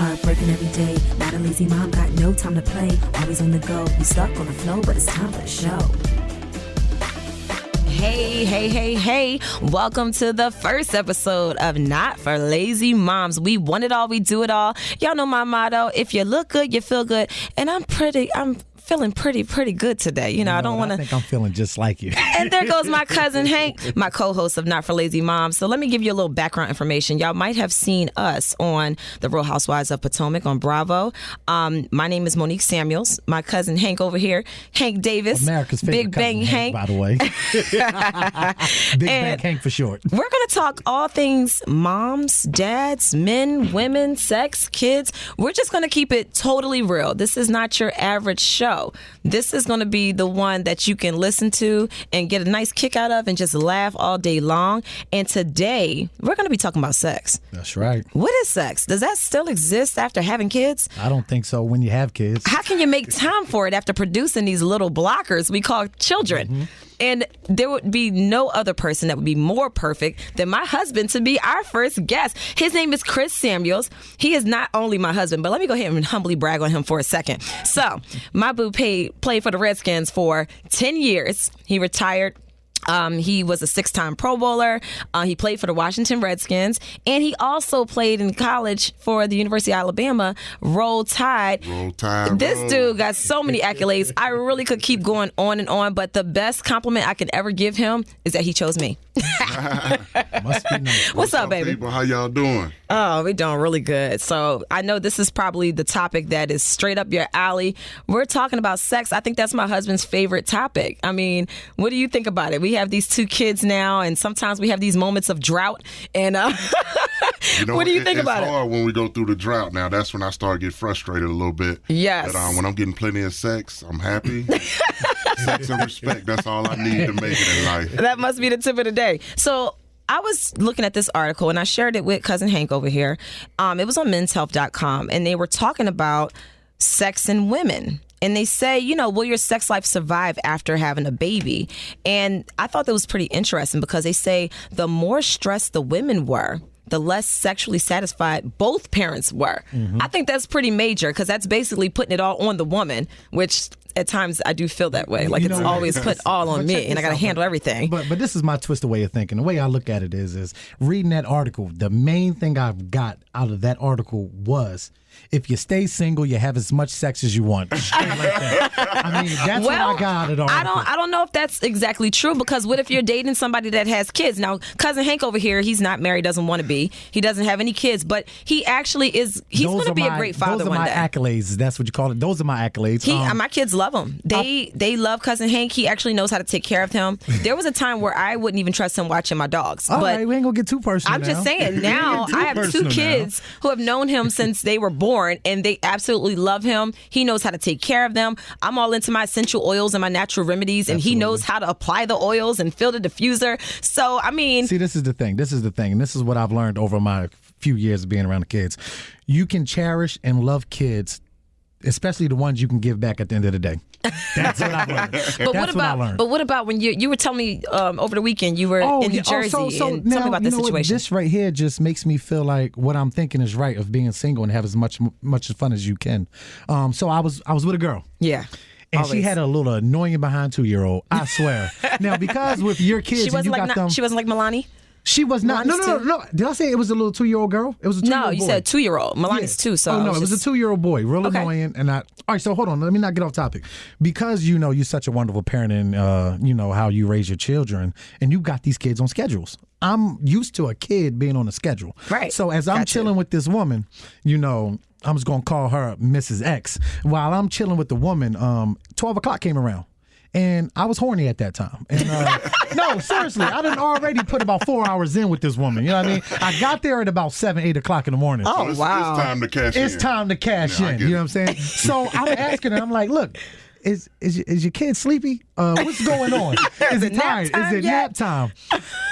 Hard working every day, not a lazy mom, got no time to play. Always on the go, you stuck on the flow, but it's time for the show. Hey. Welcome to the first episode of Not for Lazy Moms. We want it all, we do it all. Y'all know my motto, if you look good, you feel good. And I'm feeling pretty good today. I don't want to. I think I'm feeling just like you. And there goes my cousin Hank, my co-host of Not for Lazy Moms. So let me give you a little background information. Y'all might have seen us on The Real Housewives of Potomac on Bravo. My name is Monique Samuels. My cousin Hank over here, Hank Davis. America's favorite Big Bang Hank, by the way. Big Bang Hank for short. We're going to talk all things moms, dads, men, women, sex, kids. We're just going to keep it totally real. This is not your average show. This is going to be the one that you can listen to and get a nice kick out of and just laugh all day long. And today, we're going to be talking about sex. That's right. What is sex? Does that still exist after having kids? I don't think so when you have kids. How can you make time for it after producing these little blockers we call children? Mm-hmm. And there would be no other person that would be more perfect than my husband to be our first guest. His name is Chris Samuels. He is not only my husband, but let me go ahead and humbly brag on him for a second. So, my boo played for the Redskins for 10 years. He retired. He was a 6-time Pro Bowler. He played for the Washington Redskins. And he also played in college for the University of Alabama. Roll Tide. This dude got so many accolades. I really could keep going on and on. But the best compliment I could ever give him is that he chose me. Must be nice. What's up, baby? People, how y'all doing? Oh, we're doing really good. So I know this is probably the topic that is straight up your alley. We're talking about sex. I think that's my husband's favorite topic. I mean, what do you think about it? We have these 2 kids now, and sometimes we have these moments of drought. And what do you think about it? It's hard when we go through the drought now. That's when I start getting frustrated a little bit. Yes. But when I'm getting plenty of sex, I'm happy. Sex and respect, that's all I need to make it in life. That must be the tip of the day. So I was looking at this article, and I shared it with cousin Hank over here. It was on menshealth.com, and they were talking about sex and women. And they say, will your sex life survive after having a baby? And I thought that was pretty interesting because they say the more stressed the women were, the less sexually satisfied both parents were. Mm-hmm. I think that's pretty major because that's basically putting it all on the woman, which at times I do feel that way. Like it's always put all on me and I got to handle everything. But this is my twisted way of thinking. The way I look at it is reading that article, the main thing I've got out of that article was, if you stay single, you have as much sex as you want. Straight like that. I mean, that's what I got out of the article. I don't know if that's exactly true because what if you're dating somebody that has kids? Now, cousin Hank over here, he's not married, doesn't want to be. He doesn't have any kids, but he actually is. He's going to be a great father one day. Those are my accolades. That's what you call it. Those are my accolades. My kids love him. They love cousin Hank. He actually knows how to take care of him. There was a time where I wouldn't even trust him watching my dogs. All right, we ain't going to get too personal I'm just saying, now I have 2 kids who have known him since they were born, and they absolutely love him. He knows how to take care of them. I'm all into my essential oils and my natural remedies, and he knows how to apply the oils and fill the diffuser. So, I mean... See, this is the thing. And this is what I've learned over my few years of being around the kids. You can cherish and love kids, especially the ones you can give back at the end of the day. That's what I've learned. But what about when you were telling me over the weekend you were in New Jersey and tell me about this situation? This right here just makes me feel like what I'm thinking is right of being single and have as much fun as you can. So I was with a girl. Yeah. And she had a little annoying behind 2-year-old, I swear. Now, because with your kids, she wasn't like Milani? She was not. No. Did I say it was a little 2-year-old girl? It was a 2-year-old boy. No, you said 2-year-old. Milani's 2, so... Oh, no, it was a 2-year-old boy. Real annoying. And all right, so hold on. Let me not get off topic. Because, you're such a wonderful parent and, you know, how you raise your children, and you got these kids on schedules. I'm used to a kid being on a schedule. Right. So as I'm chilling with this woman, I'm just going to call her Mrs. X. While I'm chilling with the woman, 12 o'clock came around. And I was horny at that time. And no, seriously, I done already put about 4 hours in with this woman. You know what I mean? I got there at about 7, 8 o'clock in the morning. Oh, wow. It's time to cash in. It's time to cash in. You know what I'm saying? So I'm asking her, I'm like, look, is your kid sleepy? What's going on? Is it tired? Is it nap time?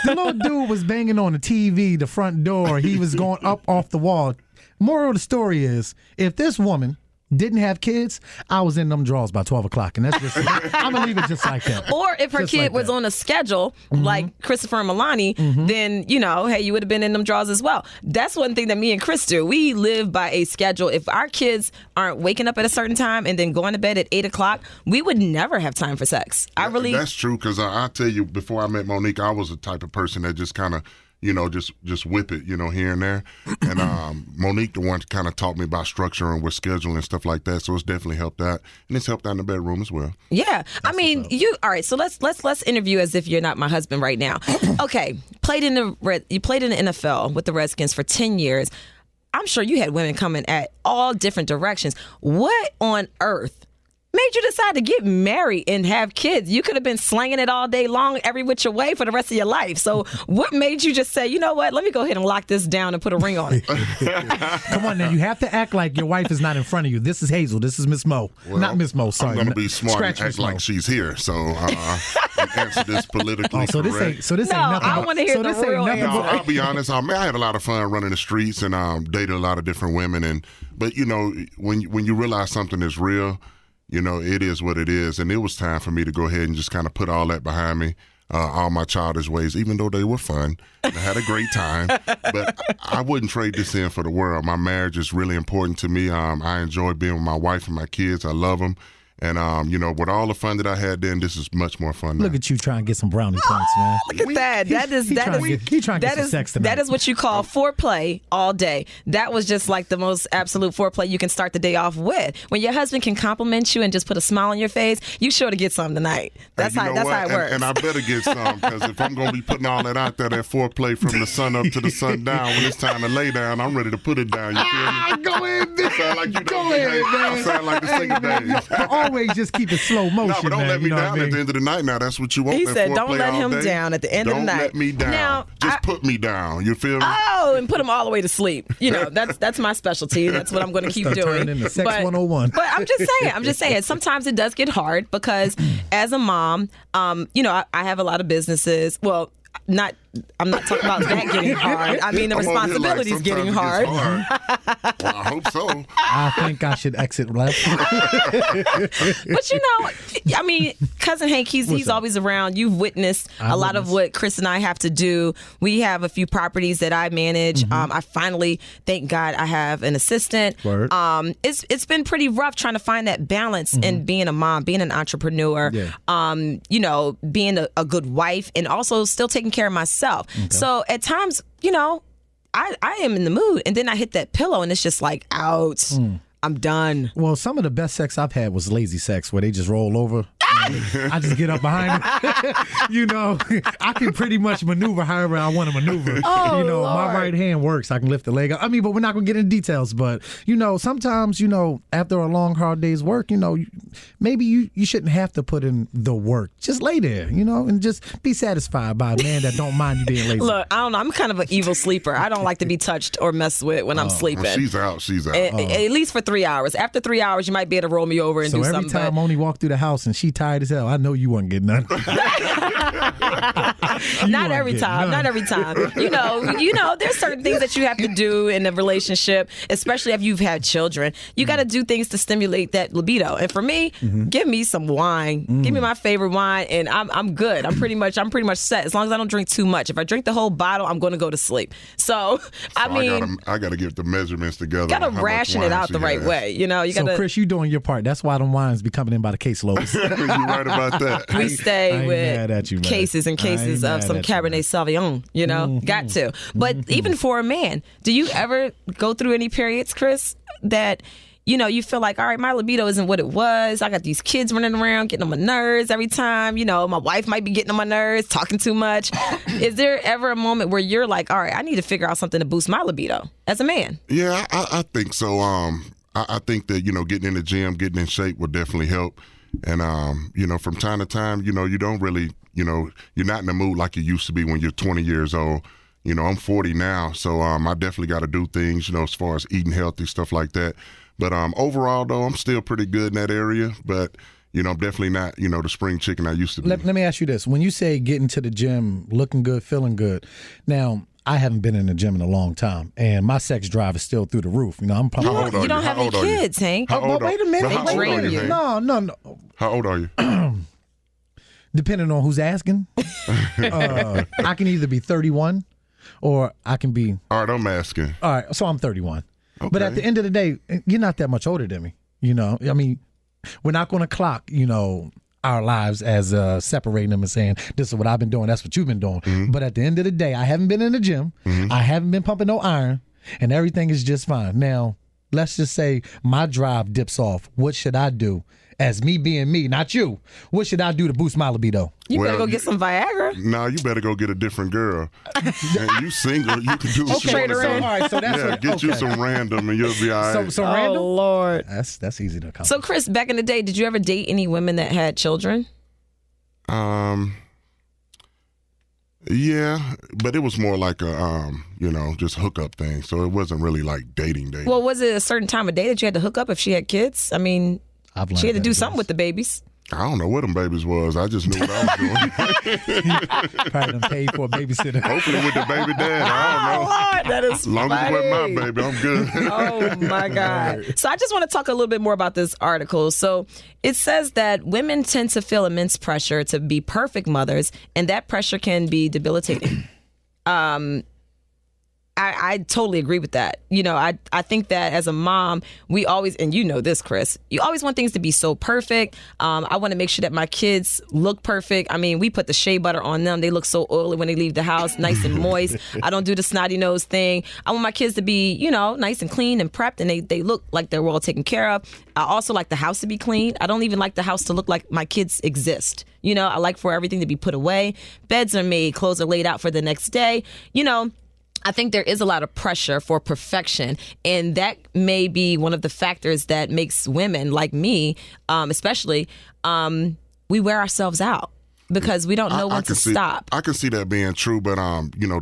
The little dude was banging on the TV, the front door. He was going up off the wall. Moral of the story is, if this woman didn't have kids, I was in them draws by 12 o'clock. And that's just, I'm going to leave it just like that. Or if her Just kid like was that. on a schedule, like Christopher and Milani, then, hey, you would have been in them draws as well. That's one thing that me and Chris do. We live by a schedule. If our kids aren't waking up at a certain time and then going to bed at 8 o'clock, we would never have time for sex. That's true, because I tell you, before I met Monique, I was the type of person that just kind of, just whip it, here and there. And Monique, the one kind of taught me about structure and with scheduling and stuff like that. So it's definitely helped out, and it's helped out in the bedroom as well. Yeah, I mean, all right. So let's interview as if you're not my husband right now. Okay, you played in the NFL with the Redskins for 10 years. I'm sure you had women coming at all different directions. What on earth made you decide to get married and have kids? You could have been slanging it all day long, every which way for the rest of your life. So what made you just say, you know what, let me go ahead and lock this down and put a ring on it? Come on now, you have to act like your wife is not in front of you. This is Hazel. This is Miss Mo. Well, not Miss Mo, sorry. I'm going to be smart Scratch and act Miss Mo. like she's here. So and answer this politically So this correct. ain't, so this No, ain't nothing. I wanna hear so the this ain't real nothing answer. No, but- I'll be honest. I had a lot of fun running the streets and dated a lot of different women. But when you realize something is real, it is what it is. And it was time for me to go ahead and just kind of put all that behind me, all my childish ways, even though they were fun. I had a great time. But I wouldn't trade this in for the world. My marriage is really important to me. I enjoy being with my wife and my kids. I love them. And, with all the fun that I had then, this is much more fun now. Look at you trying to get some brownie points, man. Look at that. He trying to get some sex tonight. That is what you call foreplay all day. That was just like the most absolute foreplay you can start the day off with. When your husband can compliment you and just put a smile on your face, you sure to get something tonight. That's how it works. And I better get some, because if I'm going to be putting all that out there, that foreplay from the sun up to the sun down, when it's time to lay down, I'm ready to put it down. You feel me? Go ahead, man. Sound like you Go ahead, man. I sound like the singer days. Always just keep it slow motion, No, but don't man. let me You know what down I mean? at the end of the night. Now that's what you want. He that said, "Don't foreplay let all him day. down at the end of the night." Don't let me down. Now, just put me down. You feel me? Oh, and put him all the way to sleep. That's my specialty. That's what I'm going to keep Start doing. turning into Sex 101. But I'm just saying. Sometimes it does get hard because as a mom, I have a lot so businesses. Well, I'm not talking about that getting hard. I mean, the I'm over here like, responsibilities getting sometimes hard. it gets hard. Well, I hope so. I think I should exit left. But I mean, cousin Hank, he's always around. You've witnessed a lot of what Chris and I have to do. We have a few properties that I manage. I finally, thank God, I have an assistant. Word. It's been pretty rough trying to find that balance in being a mom, being an entrepreneur, being a good wife, and also still taking care of myself. Okay. So at times, I am in the mood, and then I hit that pillow, and it's just like, out. I'm done. Well, some of the best sex I've had was lazy sex, where they just roll over. I just get up behind them. I can pretty much maneuver however I want to maneuver. Oh, my right hand works. I can lift the leg up. I mean, but we're not going to get into details. But, sometimes, after a long, hard day's work, maybe you shouldn't have to put in the work. Just lay there, and just be satisfied by a man that don't mind you being lazy. Look, I don't know. I'm kind of an evil sleeper. I don't like to be touched or messed with when I'm sleeping. Well, she's out. At least for 3 hours. After 3 hours, you might be able to roll me over and do something. So every time Moni walked through the house and she tired as hell, I know you wasn't getting none. Not every time. There's certain things that you have to do in a relationship, especially if you've had children. You got to do things to stimulate that libido. And for me, give me some wine. Give me my favorite wine, and I'm good. I'm pretty much set. As long as I don't drink too much. If I drink the whole bottle, I'm going to go to sleep. So I got to get the measurements together. Got to ration it out the right way. You got to. So Chris, you doing your part. That's why them wines be coming in by the caseloads. You're right about that. We stay with you, cases and cases of some Cabernet Sauvignon, got to. But even for a man, do you ever go through any periods, Chris, that, you feel like, all right, my libido isn't what it was. I got these kids running around, getting on my nerves every time. My wife might be getting on my nerves, talking too much. Is there ever a moment where you're like, all right, I need to figure out something to boost my libido as a man? Yeah, I think so. I think that, getting in the gym, getting in shape will definitely help. And, from time to time, you don't really, you're not in the mood like you used to be when you're 20 years old. I'm 40 now, so I definitely got to do things, as far as eating healthy, stuff like that. But overall, though, I'm still pretty good in that area. But, I'm definitely not, the spring chicken I used to be. Let me ask you this. When you say getting to the gym, looking good, feeling good, now, I haven't been in the gym in a long time, and my sex drive is still through the roof. I'm pumping. How old are You don't have any kids, Hank. But wait a minute. How old are you, Hank? No. How old are you? Depending on who's asking, I can either be 31 or I can be. All right, I'm asking. All right, so I'm 31. Okay. But at the end of the day, you're not that much older than me. I mean, we're not going to clock, our lives as separating them and saying, this is what I've been doing, that's what you've been doing. Mm-hmm. But at the end of the day, I haven't been in the gym. Mm-hmm. I haven't been pumping no iron, and everything is just fine. Now, let's just say my drive dips off. What should I do? As me being me, not you. What should I do to boost my libido? You better go get some Viagra. No, you better go get a different girl. And you single, you can do what you want to do. All right, so that's Get you some random and you'll be all right. So random? Oh, Lord. That's easy to accomplish. So, Chris, back in the day, did you ever date any women that had children? Yeah, but it was more like a, just hookup thing. So it wasn't really like dating. Well, was it a certain time of day that you had to hook up if she had kids? I mean, she had to do something with the babies. I don't know what them babies was. I just knew what I was doing. Probably done paid for a babysitter. Hopefully with the baby dad. I don't know. Lord, that is As long as it wasn't my baby, I'm good. Oh, my God. So I just want to talk a little bit more about this article. So it says that women tend to feel immense pressure to be perfect mothers, and that pressure can be debilitating. I totally agree with that. I think that as a mom, we always, and you know this, Chris, you always want things to be so perfect. I want to make sure that my kids look perfect. I mean, we put the shea butter on them. They look so oily when they leave the house, nice and moist. I don't do the snotty nose thing. I want my kids to be, nice and clean and prepped, and they look like they're well taken care of. I also like the house to be clean. I don't even like the house to look like my kids exist. I like for everything to be put away. Beds are made, clothes are laid out for the next day. I think there is a lot of pressure for perfection, and that may be one of the factors that makes women like me, especially, we wear ourselves out because we don't know when to stop. I can see that being true, but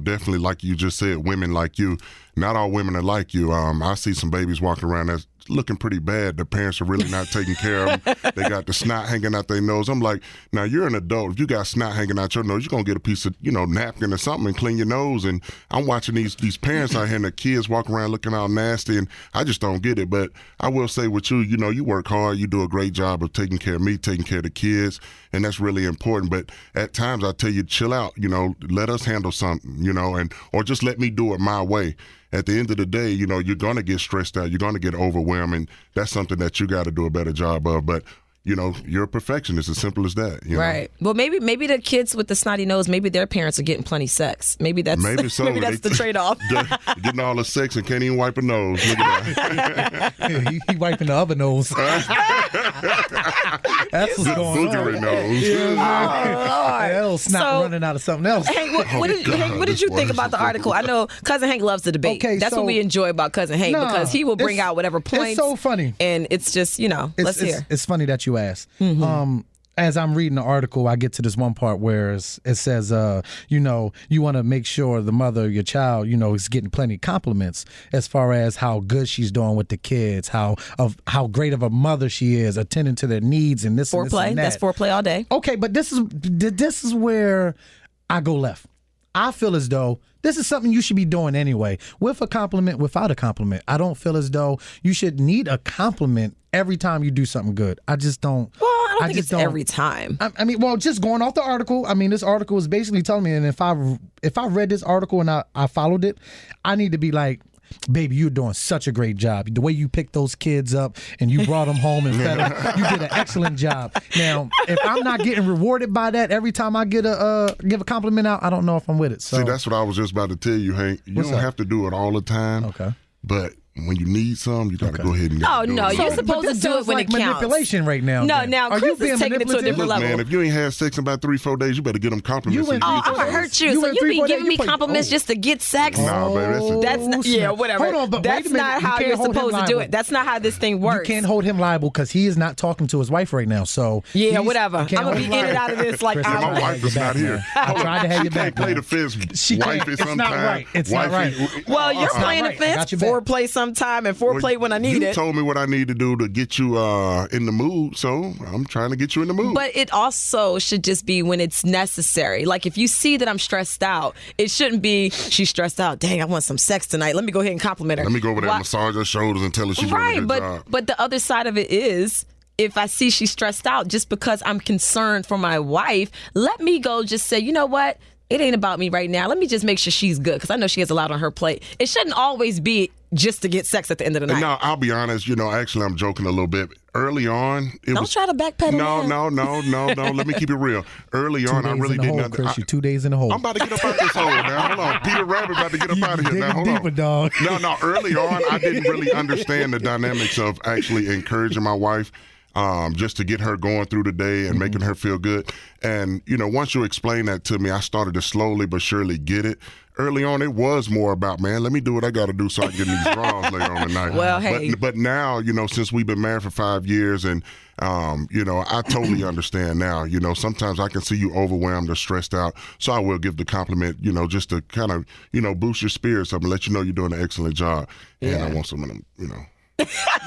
definitely like you just said, women like you. Not all women are like you. I see some babies walking around that's looking pretty bad. The parents are really not taking care of them. They got the snot hanging out their nose. I'm like, now you're an adult. If you got snot hanging out your nose, you're gonna get a piece of napkin or something and clean your nose. And I'm watching these parents out here and the kids walk around looking all nasty, and I just don't get it. But I will say with you, you work hard. You do a great job of taking care of me, taking care of the kids, and that's really important. But at times I tell you, chill out. Let us handle something. Or just let me do it my way. At the end of the day, you're going to get stressed out. You're going to get overwhelmed. And that's something that you got to do a better job of. But, you're a perfectionist, as simple as that. Right. Well, maybe the kids with the snotty nose, maybe their parents are getting plenty sex. Maybe that's the trade-off. Getting all the sex and can't even wipe a nose. Look at that. he wiping the other nose. That's what's going on. Boogering nose. That little snot running out of something else. Hank, what did you think about the article? I know Cousin Hank loves the debate. Okay, that's what we enjoy about Cousin Hank, because he will bring out whatever points. It's so funny. And it's just, let's hear. It's funny that you asked. Mm-hmm. As I'm reading the article, I get to this one part where it says, you want to make sure the mother of your child, is getting plenty of compliments as far as how good she's doing with the kids, how great of a mother she is, attending to their needs and this foreplay. And this and that. That's foreplay all day. Okay, but this is where I go left. I feel as though this is something you should be doing anyway, with a compliment, without a compliment. I don't feel as though you should need a compliment every time you do something good. I just don't. Well, I don't think it's every time. I mean, just going off the article. I mean, this article is basically telling me, and if I read this article and I followed it, I need to be like, baby, you're doing such a great job. The way you picked those kids up and you brought them home and fed them, you did an excellent job. Now, if I'm not getting rewarded by that every time I give a compliment out, I don't know if I'm with it. So. See, that's what I was just about to tell you, Hank. You don't have to do it all the time. Okay. But when you need some, you got to go ahead and do it. You're supposed to do it when it counts. Manipulation right now. No, now Chris is taking it to a different level. Man, if you ain't had sex in about 3-4 days, you better get them compliments. I'm gonna hurt you. So you be giving me compliments just to get sex? Nah, baby, that's not, whatever. Hold on, but that's not how you're supposed to do it. That's not how this thing works. You can't hold him liable because he is not talking to his wife right now. So whatever. I'm gonna be in and out of this like Chris, my wife is not here. I tried to have you back. She can't play the fence. It's not right. It's not right. Well, you're playing the fence. Foreplay sometime and foreplay when I need you it. You told me what I need to do to get you in the mood, so I'm trying to get you in the mood. But it also should just be when it's necessary. Like if you see that I'm stressed out, it shouldn't be she's stressed out. Dang, I want some sex tonight. Let me go ahead and compliment her. Let me go over there and massage her shoulders and tell her she's doing a good job. But the other side of it is, if I see she's stressed out just because I'm concerned for my wife, let me go just say, you know what? It ain't about me right now. Let me just make sure she's good because I know she has a lot on her plate. It shouldn't always be just to get sex at the end of the night. No, I'll be honest. Actually, I'm joking a little bit. Early on, Don't try to backpedal. No. Let me keep it real. Early on, I really didn't. Chris, you're 2 days in the hole. I'm about to get up out this hole now. Hold on. Peter Rabbit about to get up out of here now. Hold deeper, on. dog. No. Early on, I didn't really understand the dynamics of actually encouraging my wife. Just to get her going through the day and making her feel good. And, once you explain that to me, I started to slowly but surely get it. Early on, it was more about, man, let me do what I got to do so I can get in these draws later on tonight. Well, hey. But now, since we've been married for 5 years and, I totally understand now. Sometimes I can see you overwhelmed or stressed out. So I will give the compliment, just to kind of, boost your spirits up and let you know you're doing an excellent job. And I want some of them,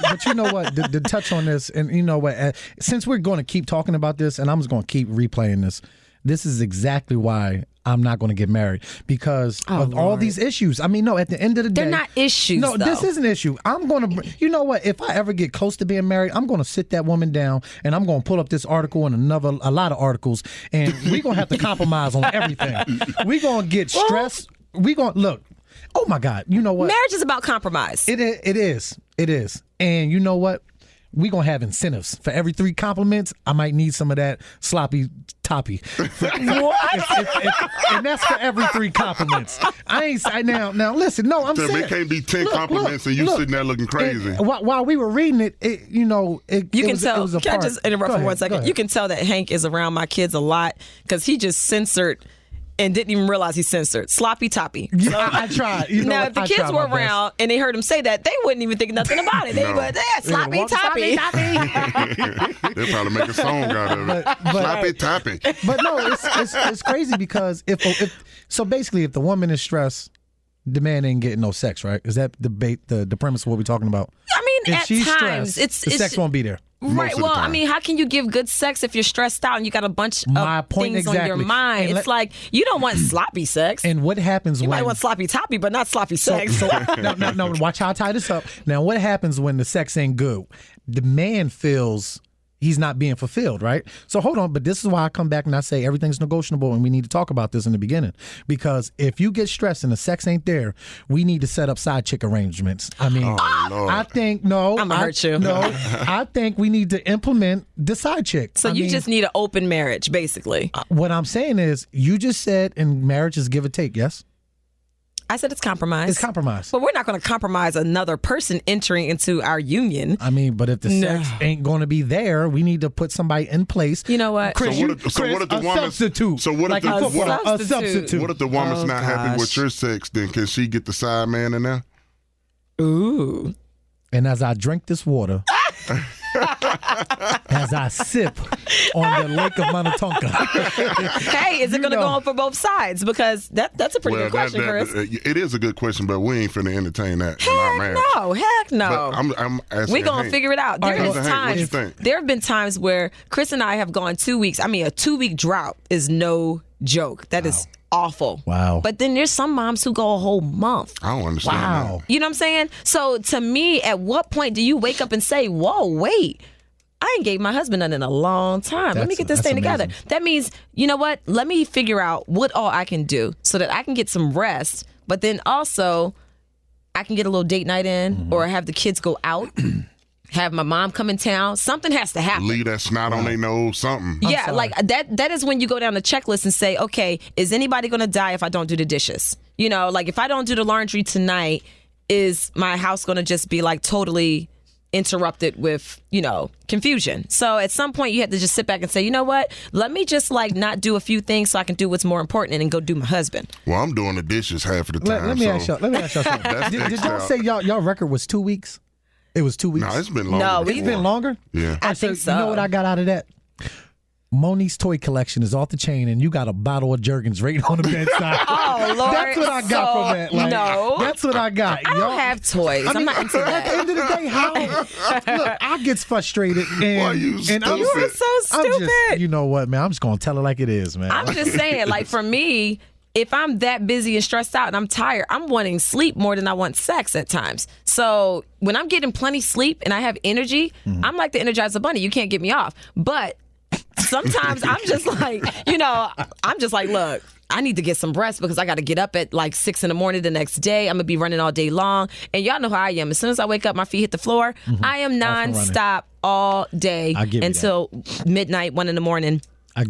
But you know what? To touch on this, and you know what? Since we're going to keep talking about this, and I'm just going to keep replaying this, this is exactly why I'm not going to get married because of all these issues. I mean, no, at the end of the day. They're not issues, No, though. this is an issue. I'm going to, you know what? If I ever get close to being married, I'm going to sit that woman down and I'm going to pull up this article and a lot of articles, and we're going to have to compromise on everything. We're going to get stressed. We're going to, look, oh my God, you know what? Marriage is about compromise. It is. And you know what? We're going to have incentives. For every 3 compliments, I might need some of that sloppy toppy. And that's for every 3 compliments. I ain't say now listen, no, I'm saying. It can't be 10 compliments and you sitting there looking crazy. While we were reading it, You can tell. Can I just interrupt for 1 second? You can tell that Hank is around my kids a lot because he just censored and didn't even realize he censored sloppy toppy. Yeah, I tried. Now, if the kids were around and they heard him say that, they wouldn't even think nothing about it. They would, sloppy toppy. They'll probably make a song out of it. Sloppy toppy. But no, it's crazy because if basically if the woman is stressed, the man ain't getting no sex, right? Is that the premise of what we're talking about? I mean, if at she's times stressed, the sex won't be there. Right. Well, I mean, how can you give good sex if you're stressed out and you got a bunch of things on your mind? It's like you don't want sloppy sex. And what happens you when... might want sloppy toppy, but not sloppy sex. No, watch how I tie this up. Now, what happens when the sex ain't good? The man feels he's not being fulfilled, right? So hold on, but this is why I come back and I say everything's negotiable and we need to talk about this in the beginning. Because if you get stressed and the sex ain't there, we need to set up side chick arrangements. I mean, I think, no. I'm going to hurt you. No, I think we need to implement the side chick. So you just need an open marriage, basically. What I'm saying is, you just said in marriage is give or take, yes? I said it's compromise. It's compromise. But we're not going to compromise another person entering into our union. I mean, but if the sex ain't going to be there, we need to put somebody in place. You know what? Chris, what if the woman's substitute? So what if a substitute? What if the woman's not happy with your sex? Then can she get the side man in there? Ooh. And as I drink this water, as I sip on the Lake of Minnetonka. Hey, is it going to go on for both sides? Because that's a pretty good question, Chris. It is a good question, but we ain't finna entertain that in our marriage. Heck no. But I'm asking We're going to figure it out. There have been times where Chris and I have gone 2 weeks. I mean, a 2-week drought is no joke. That is awful. Wow. But then there's some moms who go a whole month. I don't understand that. You know what I'm saying? So to me, at what point do you wake up and say, whoa, wait, I ain't gave my husband none in a long time. Let me get this thing together. That means, you know what? Let me figure out what all I can do so that I can get some rest, but then also I can get a little date night in or have the kids go out. Have my mom come in town. Something has to happen. Leave that snot on their nose, something. Yeah, like that is when you go down the checklist and say, okay, is anybody going to die if I don't do the dishes? You know, like if I don't do the laundry tonight, is my house going to just be like totally interrupted with, confusion? So at some point you have to just sit back and say, you know what? Let me just like not do a few things so I can do what's more important and go do my husband. Well, I'm doing the dishes half of the time. Let me ask y'all something. Did y'all say y'all record was 2 weeks? It was 2 weeks. No, it's been longer. No, it's been longer? Yeah. I think so. You know what I got out of that? Monique's toy collection is off the chain, and you got a bottle of Jergens right on the bedside. Oh, Lord. That's what I got from that. Like, no. That's what I got. I don't have toys. I'm not into At that. the end of the day, how? Look, I get frustrated. And, Why you stupid? You are so I'm stupid. just, you know what, man? I'm just going to tell it like it is, man. I'm just saying, like, for me, if I'm that busy and stressed out and I'm tired, I'm wanting sleep more than I want sex at times. So when I'm getting plenty sleep and I have energy, I'm like the Energizer Bunny. You can't get me off. But sometimes I'm just like, look, I need to get some rest because I got to get up at like 6 a.m. the next day. I'm going to be running all day long. And y'all know how I am. As soon as I wake up, my feet hit the floor. I am nonstop all day until midnight, 1 a.m.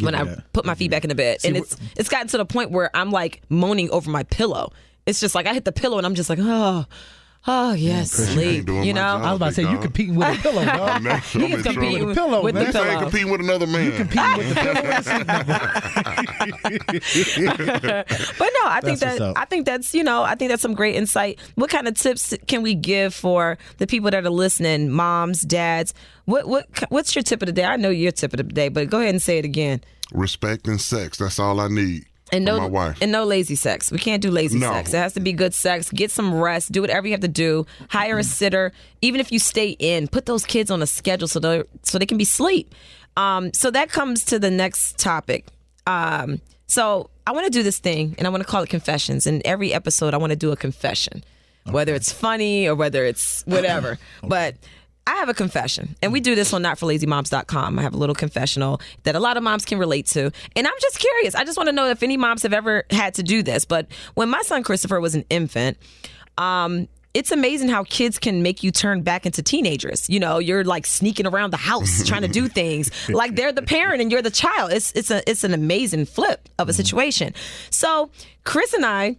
when I put my feet back in the bed. And it's gotten to the point where I'm like moaning over my pillow. It's just like I hit the pillow and I'm just like, oh yes, sleep. You know, I was about to say, you competing with a pillow, dog. He is competing with the pillow. Ain't competing with another man. You competing with the pillow. But no, I think that's some great insight. What kind of tips can we give for the people that are listening, moms, dads? What's your tip of the day? I know your tip of the day, but go ahead and say it again. Respect and sex. That's all I need. And no, my wife. And no lazy sex. We can't do lazy sex. It has to be good sex. Get some rest. Do whatever you have to do. Hire a sitter. Even if you stay in, put those kids on a schedule so they can be asleep. So that comes to the next topic. So I want to do this thing, and I want to call it confessions. In every episode, I want to do a confession, whether it's funny or whether it's whatever. But I have a confession, and we do this on notforlazymoms.com. I have a little confessional that a lot of moms can relate to, and I'm just curious. I just want to know if any moms have ever had to do this. But when my son Christopher was an infant, it's amazing how kids can make you turn back into teenagers. You know, you're like sneaking around the house trying to do things like they're the parent and you're the child. It's an amazing flip of a situation. So Chris and I,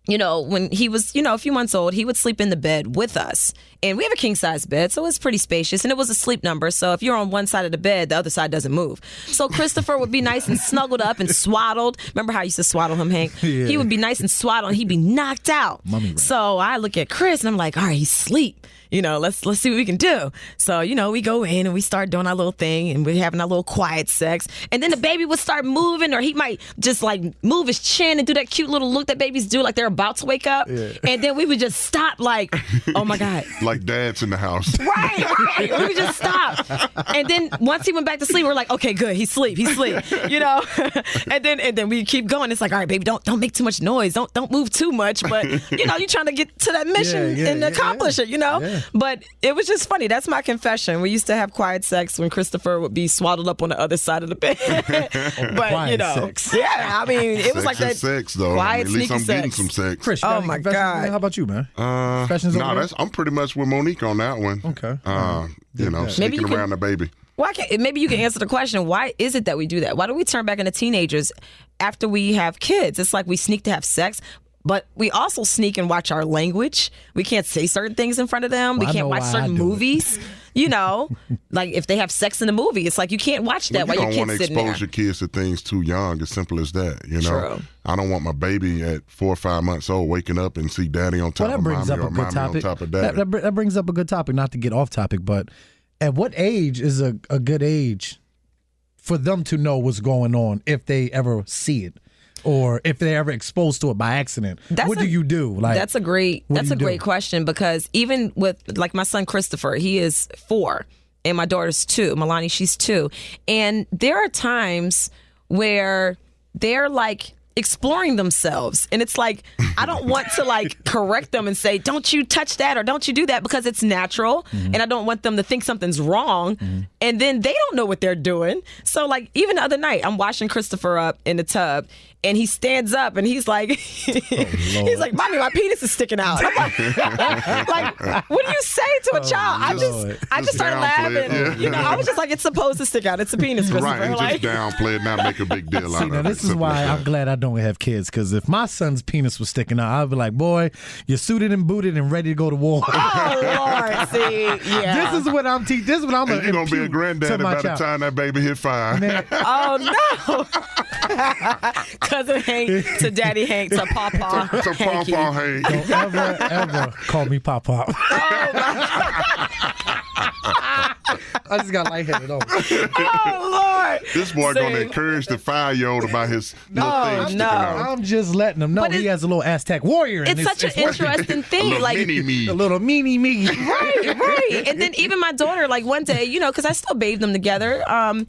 you know, when he was, a few months old, he would sleep in the bed with us. And we have a king-size bed, so it's pretty spacious. And it was a sleep number, so if you're on one side of the bed, the other side doesn't move. So Christopher would be nice and snuggled up and swaddled. Remember how I used to swaddle him, Hank? Yeah. He would be nice and swaddled, and he'd be knocked out. So I look at Chris, and I'm like, all right, he's asleep. Let's see what we can do. So, we go in and we start doing our little thing and we're having our little quiet sex. And then the baby would start moving, or he might just like move his chin and do that cute little look that babies do like they're about to wake up. Yeah. And then we would just stop like, oh my God. Like dad's in the house. Right. We would just stop. And then once he went back to sleep, we're like, okay, good. He's asleep. And then we keep going. It's like, all right, baby, don't make too much noise. Don't move too much. But, you're trying to get to that mission and accomplish it, Yeah. But it was just funny. That's my confession. We used to have quiet sex when Christopher would be swaddled up on the other side of the bed. But sex. Yeah, I mean, it was like that sex though. Quiet, at least I'm sneaky getting sex. some sex. Chris, oh my God! How about you, man? I'm pretty much with Monique on that one. Okay. Sneaking around the baby. Maybe you can answer the question, why is it that we do that? Why do we turn back into teenagers after we have kids? It's like we sneak to have sex. But we also sneak and watch our language. We can't say certain things in front of them. We can't watch certain movies. Like if they have sex in the movie, it's like you can't watch that while your kid's sitting there. You don't want to expose your kids to things too young. As simple as that, True. I don't want my baby at 4 or 5 months old waking up and see daddy on top of mommy or mommy on top of daddy. That brings up a good topic, not to get off topic, but at what age is a good age for them to know what's going on if they ever see it? Or if they're ever exposed to it by accident, what do you do? That's a great question, because even with like my son Christopher, he is 4 and my daughter's 2. Milani, she's 2. And there are times where they're like exploring themselves. And it's like, I don't want to like correct them and say, don't you touch that or don't you do that, because it's natural. Mm-hmm. And I don't want them to think something's wrong. Mm-hmm. And then they don't know what they're doing. So like even the other night, I'm washing Christopher up in the tub and he stands up and he's like, he's like, mommy, my penis is sticking out. I'm like, what do you say to a child? I just started laughing. Yeah. I was just like, it's supposed to stick out. It's a penis, Christopher. Right, like, just downplay it, not make a big deal out of it. Now this is why I'm glad I don't have kids, because if my son's penis was sticking out, I'd be like, boy, you're suited and booted and ready to go to war. Oh, Lord, see, yeah. This is what I'm teaching. This is what I'm going to You're going to be a granddaddy by the time that baby hit 5. Man. Oh, no. Cousin Hank to Daddy Hank to Papa to Papa Hank. Don't ever call me Papa. Oh, my God. I just got lightheaded over. Oh, Lord. This boy See? gonna encourage the 5-year-old about his little thing sticking no. out. I'm just letting him know But he has a little Aztec warrior. It's such an interesting A thing. little Like, mini me. A little meanie me. right. And then even my daughter, like one day, because I still bathe them together, and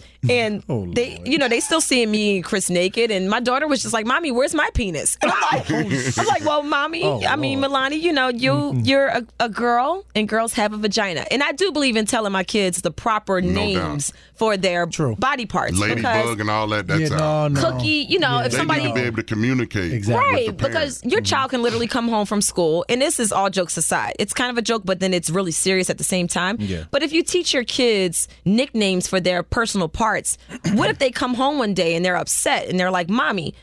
they, they still seeing me and Chris naked, and my daughter was just like, "Mommy, where's my penis?" And I'm like, "Well, Mommy, Milani, you're a girl, and girls have a vagina." And I do believe in telling my kids the proper names for their body parts. Ladybug and all that. That's out. Cookie, if They somebody need to be able to communicate. Exactly. with the Right, because parent. your child can literally come home from school, and this is all jokes aside. It's kind of a joke, but then it's really serious at the same time. Yeah. But if you teach your kids nicknames for their personal parts, what if they come home one day and they're upset and they're like, "Mommy,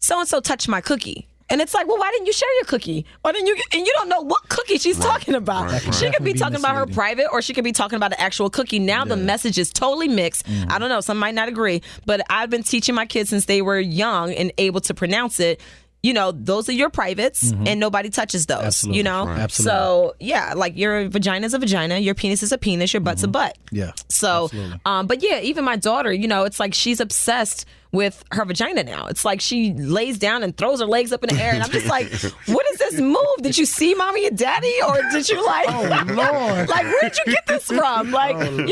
so-and-so touched my cookie." And it's like, well, why didn't you share your cookie? Why didn't you? And you don't know what cookie she's talking about. Right. She could be Definitely be talking about her misleading. private, or she could be talking about the actual cookie. Now the message is totally mixed. I don't know. Some might not agree, but I've been teaching my kids since they were young and able to pronounce it. Those are your privates, and nobody touches those. Absolutely. Right. Absolutely. So yeah, like your vagina is a vagina, your penis is a penis, your butt's a butt. Yeah. So, Absolutely. but yeah, even my daughter, it's like she's obsessed with her vagina now. It's like she lays down and throws her legs up in the air, and I'm just like, what is this move? Did you see Mommy and Daddy, or did you like? Oh Lord! Like, where'd you get this from? Like, and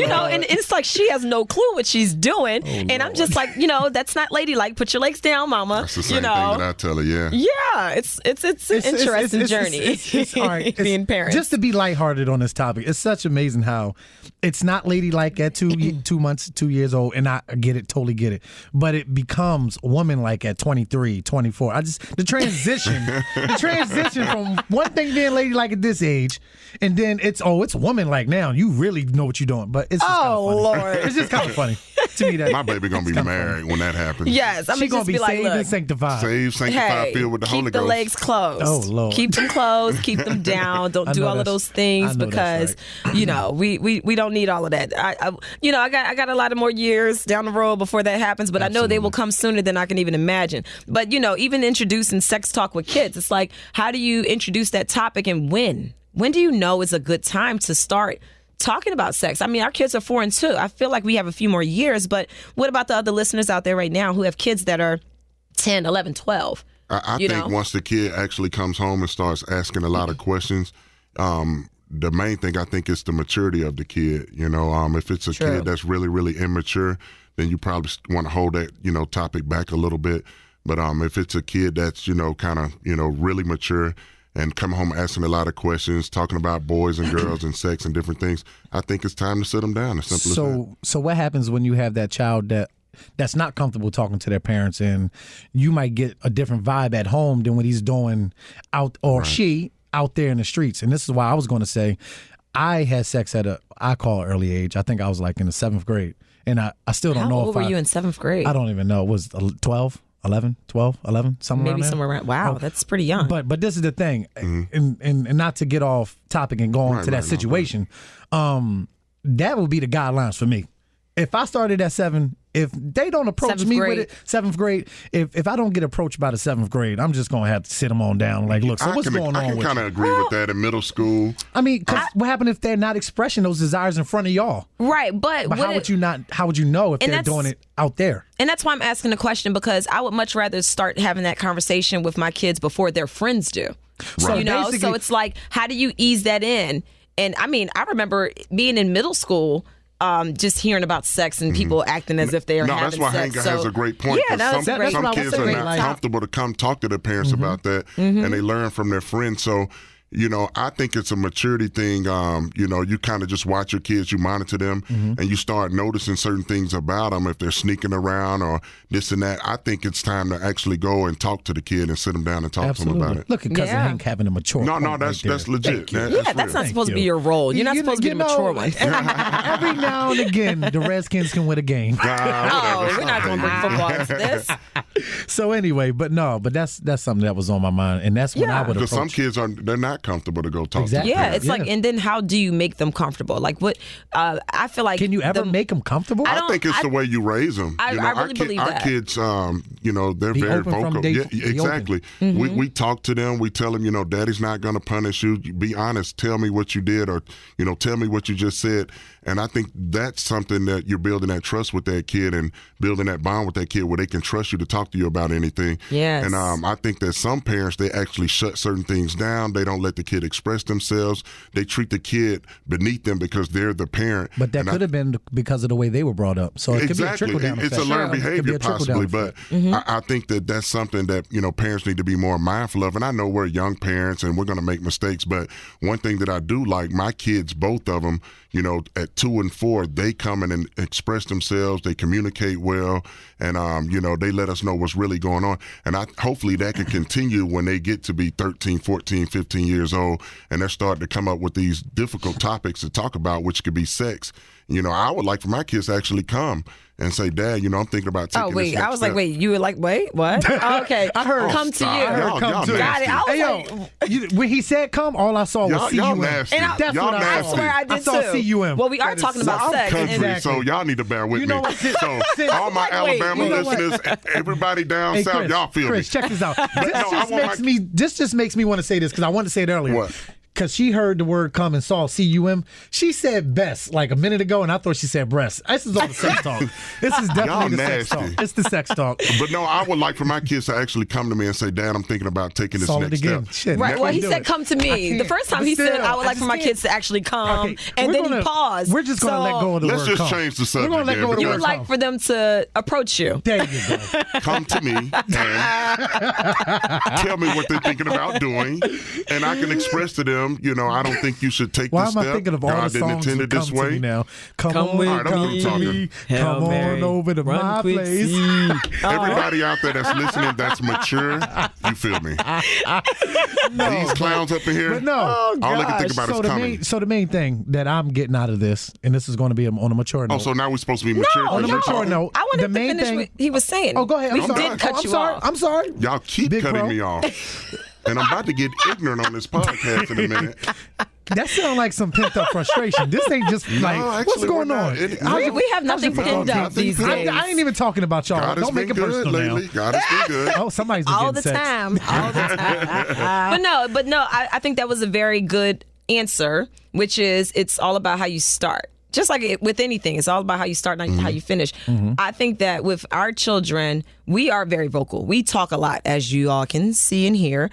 it's like she has no clue what she's doing, and I'm just like, that's not ladylike. Put your legs down, Mama. That's the same thing that I tell her. Yeah. Yeah, it's an interesting journey. It's all right. Being parents. Just to be lighthearted on this topic, it's such amazing how it's not ladylike at 2 months, 2 years old, and I get it, totally get it. But it becomes woman-like at 23, 24. The transition from one thing being ladylike at this age, and then it's woman-like now. You really know what you're doing. But it's just Lord, it's just kind of funny to me that My baby gonna be married when that happens. yes, I'm she's gonna just be be like, saved look. and sanctified. Saved, sanctified, Hey, filled with the keep Holy the Ghost. legs closed. Oh, Lord. Keep them closed. Keep them down. Don't I do know all of that's- those things I know because that's we don't need all of that. I got a lot of more years down the road before that happens, but I know they will come sooner than I can even imagine. But even introducing sex talk with kids, it's like, how do you introduce that topic, and when? When do you know is a good time to start talking about sex? I mean, our kids are 4 and 2. I feel like we have a few more years, but what about the other listeners out there right now who have kids that are 10, 11, 12? I think once the kid actually comes home and starts asking a lot of questions, the main thing I think is the maturity of the kid. If it's a kid that's really, really immature, then you probably want to hold that, topic back a little bit. But if it's a kid that's, kind of, really mature and come home asking a lot of questions, talking about boys and girls and sex and different things, I think it's time to sit them down. As simple as that. So what happens when you have that child that's not comfortable talking to their parents, and you might get a different vibe at home than what he's doing out, or she out there in the streets? And this is why I was going to say I had sex at I call early age. I think I was like in the 7th grade, and I still don't know. How old were you in 7th grade? I don't even know. It was 12, 11, 12, 11, somewhere around Maybe there. somewhere around. Wow, that's pretty young. But this is the thing, and not to get off topic and go into that situation, that would be the guidelines for me. If I started at 7, if they don't approach 7th me grade. with it, 7th grade, if I don't get approached by the 7th grade, I'm just going to have to sit them on down. Like, look, so what's going I on can with kind you? of agree with that in middle school. I mean, because what happened if they're not expressing those desires in front of y'all? Right, but How would you know if they're that's- doing it out there? And that's why I'm asking the question, because I would much rather start having that conversation with my kids before their friends do. So So basically- it's like, how do you ease that in? And I mean, I remember being in middle school, just hearing about sex and people acting as if they are No, having that's why sex. Hanka has a great point. Yeah, 'cause that's some, great. some That's what I kids was are saying, not like- comfortable to come talk to their parents about that, and they learn from their friends. So, I think it's a maturity thing. You kind of just watch your kids, you monitor them, and you start noticing certain things about them if they're sneaking around or this and that. I think it's time to actually go and talk to the kid and sit them down and talk to them about it. Look at Cousin Yeah. Hank having a mature No, point that's right there. legit. Thank you. Yeah, That's that's not real. supposed to be you. your role. You're not supposed to be the mature one. Every now and again, the Redskins can win a game. Oh, we're not going to bring football into this. So anyway, but that's something that was on my mind, and that's when I would Because some approach. kids they're not comfortable to go talk Exactly. to. Yeah, it's like, and then how do you make them comfortable? Like, what? I feel like. Can you ever make them comfortable? I I think it's the way you raise them. I really believe our that. kids, they're Be very open from vocal. day- Yeah, be exactly. We talk to them. We tell them, Daddy's not going to punish you. Be honest. Tell me what you did, or tell me what you just said. And I think that's something that you're building that trust with that kid and building that bond with that kid where they can trust you to talk to you about anything. Yes. And I think that some parents, they actually shut certain things down. They don't let the kid express themselves. They treat the kid beneath them because they're the parent. But that could have been because of the way they were brought up. So it could be a trickle-down effect. It's a learned behavior possibly, but Mm-hmm. I think that that's something that, parents need to be more mindful of. And I know we're young parents and we're going to make mistakes, but one thing that I do like, my kids, both of them, at 2 and 4, they come in and express themselves. They communicate well, and they let us know what's really going on. And hopefully that can continue when they get to be 13, 14, 15 years old, and they're starting to come up with these difficult topics to talk about, which could be sex. I would like for my kids to actually come and say, Dad, I'm thinking about taking this next I was step. like, wait, you were like, wait, what? Oh, okay. I heard. Come to you. Y'all Come to you. Got it. I was Hey, yo, when he said come, all I saw was Y'all CUM. nasty. And That's y'all what I nasty. saw. swear I did I saw too. CUM. Well, we are talking about I'm sex. country, Exactly. so y'all need to bear with You know me. what? So all my Alabama you know what? listeners, everybody down Hey, south, Chris, y'all feel Chris, me. check this out. no, This just makes me want to say this because I wanted to say it earlier. What? Because she heard the word come and saw CUM. She said best like a minute ago, and I thought she said breast. This is all the sex talk. This is definitely the sex nasty. talk. It's the sex talk. But no, I would like for my kids to actually come to me and say, Dad, I'm thinking about taking this Saw it next again. step. Shit, Right. never Well, he do said, it. "Come to I me." The can't. first time But he said, still, "I would like for my just kids to actually come," Okay, and we're then gonna- he paused. We're just going to let go of the Let's word just come. change the We're subject. going to let go of the You word would like come. for them to approach you. There you go. Come to me and tell me what they're thinking about doing, and I can express to them, I don't think you should take Why this am step. I thinking of all God the didn't songs intend that it come this to way. me now? Come Come on, with I'm come through to talking. me. Hail Come Mary, on over to run my quick, place. see. Everybody out there that's listening, that's mature, you feel me? These clowns up in here, But no. all they can think about So is the coming. so the main thing that I'm getting out of this, and this is going to be on a mature note. Oh, so now we're supposed to be mature? On a no. mature note, I wanted the to main finish thing. what he was saying. Oh, go ahead. We I'm sorry. did cut I'm you sorry. off. I'm sorry. Y'all keep Big cutting bro. me off. And I'm about to get ignorant on this podcast in a minute. That sounds like some pent up frustration. This ain't just like actually, what's going we're not. on. We have nothing how's it pinned going? up these days. I ain't even talking about y'all. God has Don't been make it good personal lately. now. God has been good. Oh, somebody's been all getting the sex. time. All the time. but no, I think that was a very good answer, which is it's all about how you start. Just like with anything, it's all about how you start, not how you finish. I think that with our children, we are very vocal. We talk a lot, as you all can see and hear.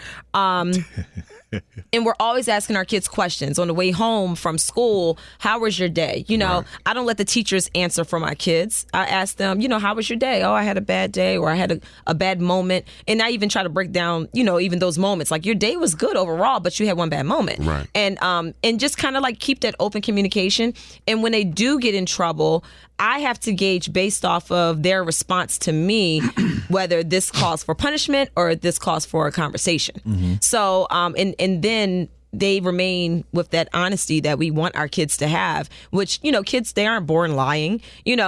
And we're always asking our kids questions on the way home from school. How was your day? I don't let the teachers answer for my kids. I ask them, how was your day? Oh, I had a bad day, or I had a bad moment. And I even try to break down, even those moments. Like your day was good overall, but you had one bad moment. Right. And just kind of like keep that open communication. And when they do get in trouble, I have to gauge based off of their response to me, whether this calls for punishment or this calls for a conversation. So, and then they remain with that honesty that we want our kids to have, which, kids, they aren't born lying,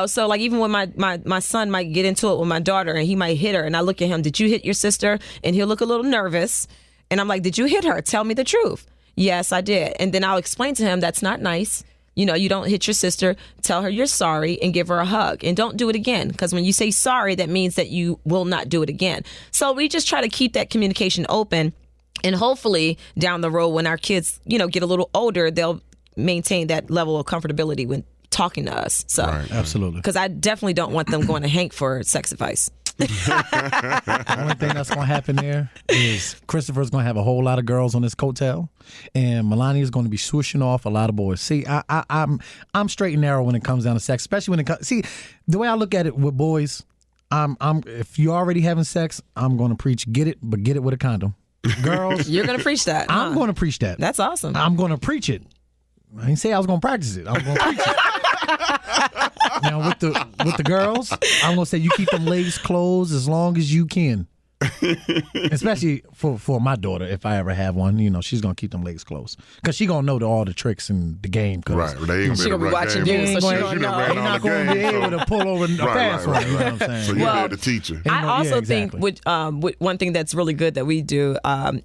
so like even when my son might get into it with my daughter and he might hit her and I look at him, did you hit your sister? And he'll look a little nervous. And I'm like, did you hit her? Tell me the truth. Yes, I did. And then I'll explain to him that's not nice. You don't hit your sister. Tell her you're sorry and give her a hug. And don't do it again. Because when you say sorry, that means that you will not do it again. So we just try to keep that communication open. And hopefully down the road when our kids, get a little older, they'll maintain that level of comfortability when talking to us. So, Right. Absolutely. because I definitely don't want them going to Hank for sex advice. The only thing that's going to happen there is Christopher's going to have a whole lot of girls on his coattail, and Melania's going to be swooshing off a lot of boys. See, I'm straight and narrow when it comes down to sex, especially when it comes. See, the way I look at it with boys, I'm if you're already having sex, I'm going to preach get it, but get it with a condom. Girls, You're going to preach that. I'm going to preach that. That's awesome. I'm going to preach it. I didn't say I was going to practice it. I'm going to preach it. Now with the girls, I'm gonna say you keep them legs closed as long as you can. Especially for my daughter, if I ever have one, she's gonna keep them legs closed because she gonna know all the tricks in the game. Right. They ain't She gonna be watching You you, ain't so she gonna, gonna know. you're not gonna be able to pull over a fast one. You know what I'm saying? So you're there to teach her. I also exactly. think with one thing that's really good that we do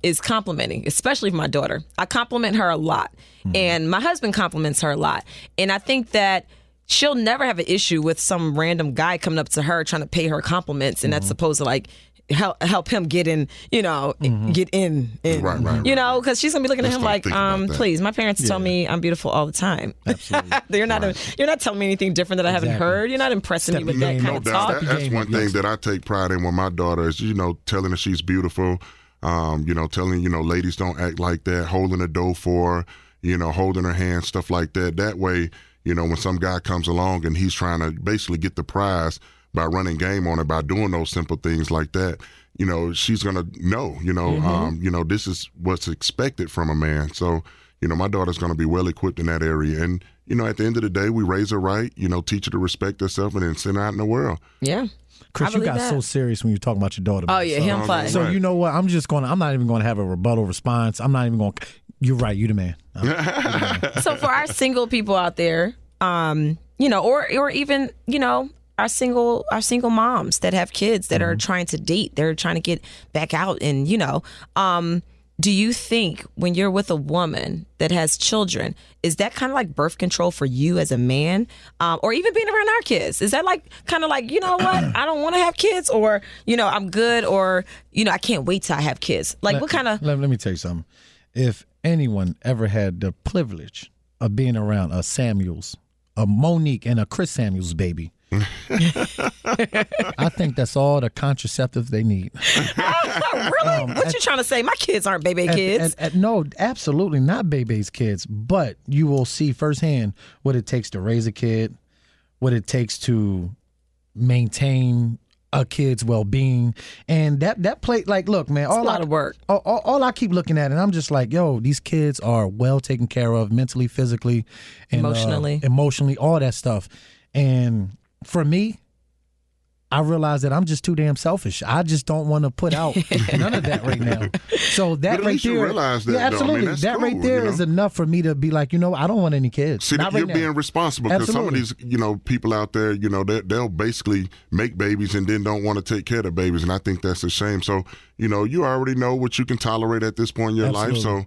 is complimenting, especially for my daughter. I compliment her a lot, and my husband compliments her a lot, and I think that she'll never have an issue with some random guy coming up to her trying to pay her compliments, and that's supposed to like help him get in, get in. Right. You know, because she's gonna be looking at him like, about that. please, my parents tell me I'm beautiful all the time. Absolutely. You're not telling me anything different that I haven't heard. You're not impressing me with that kind of talk. That's one thing that I take pride in with my daughter is, telling her she's beautiful. Telling, ladies don't act like that, holding the door for her, holding her hand, stuff like that. That way, when some guy comes along and he's trying to basically get the prize by running game on it, by doing those simple things like that, she's going to know, this is what's expected from a man. So, my daughter's going to be well equipped in that area. And, at the end of the day, we raise her right, teach her to respect herself and then send her out in the world. Yeah. Chris, you got so serious when you were talking about your daughter. Oh, yeah, him fine. So, you know what? I'm not even going to have a rebuttal response. I'm not even going to. You're right. You the man. So for our single people out there, or even, our single moms that have kids that are trying to date, they're trying to get back out and, do you think when you're with a woman that has children, is that kind of like birth control for you as a man? Or even being around our kids? Is that kind of like, you know what? I don't want to have kids, or, I'm good, or, I can't wait till I have kids. Like what kind of... Let me tell you something. If anyone ever had the privilege of being around a Samuels, a Monique, and a Chris Samuels baby, I think that's all the contraceptives they need. Really? What you trying to say? My kids aren't baby kids. No, absolutely not baby's kids. But you will see firsthand what it takes to raise a kid, what it takes to maintain a kid's well-being, and that play. Like, look, man, it's a lot of work. All I keep looking at, and I'm just like, yo, these kids are well taken care of, mentally, physically, and emotionally, all that stuff, and for me, I realize that I'm just too damn selfish. I just don't want to put out none of that right now. So that right there, you realize that, yeah, absolutely. that's that cool, right there is enough for me to be like, I don't want any kids. See, Not you're right now. being responsible, because some of these, people out there, they'll basically make babies and then don't want to take care of the babies, and I think that's a shame. So, you already know what you can tolerate at this point in your life. So.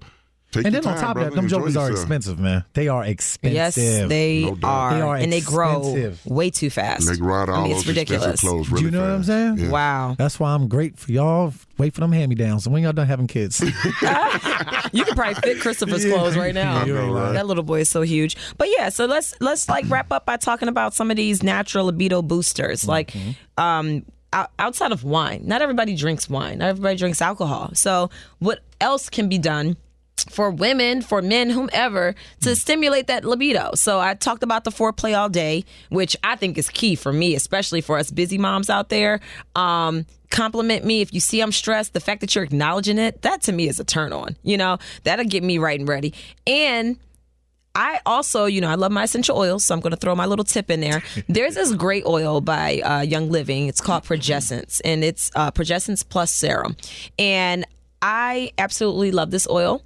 Take and your then time, on top brother. of that, them Enjoy jokers are yourself. expensive, man. They are expensive. Yes, they are. And they grow expensive. way too fast. And they grow out all it's those ridiculous. expensive clothes Do really you know what I'm fast. saying? Yeah. Wow. That's why I'm great for y'all. Wait for them hand-me-downs. And when y'all done having kids. You can probably fit Christopher's clothes right now. I know, right? That little boy is so huge. But yeah, so let's wrap up by talking about some of these natural libido boosters. Like outside of wine, not everybody drinks wine. Not everybody drinks alcohol. So what else can be done for women, for men, whomever, to stimulate that libido? So I talked about the foreplay all day, which I think is key for me, especially for us busy moms out there. Compliment me if you see I'm stressed. The fact that you're acknowledging it, that to me is a turn on. That'll get me right and ready. And I also, I love my essential oils, so I'm going to throw my little tip in there. There's this great oil by Young Living. It's called Progessence, and it's Progessence Plus Serum. And I absolutely love this oil.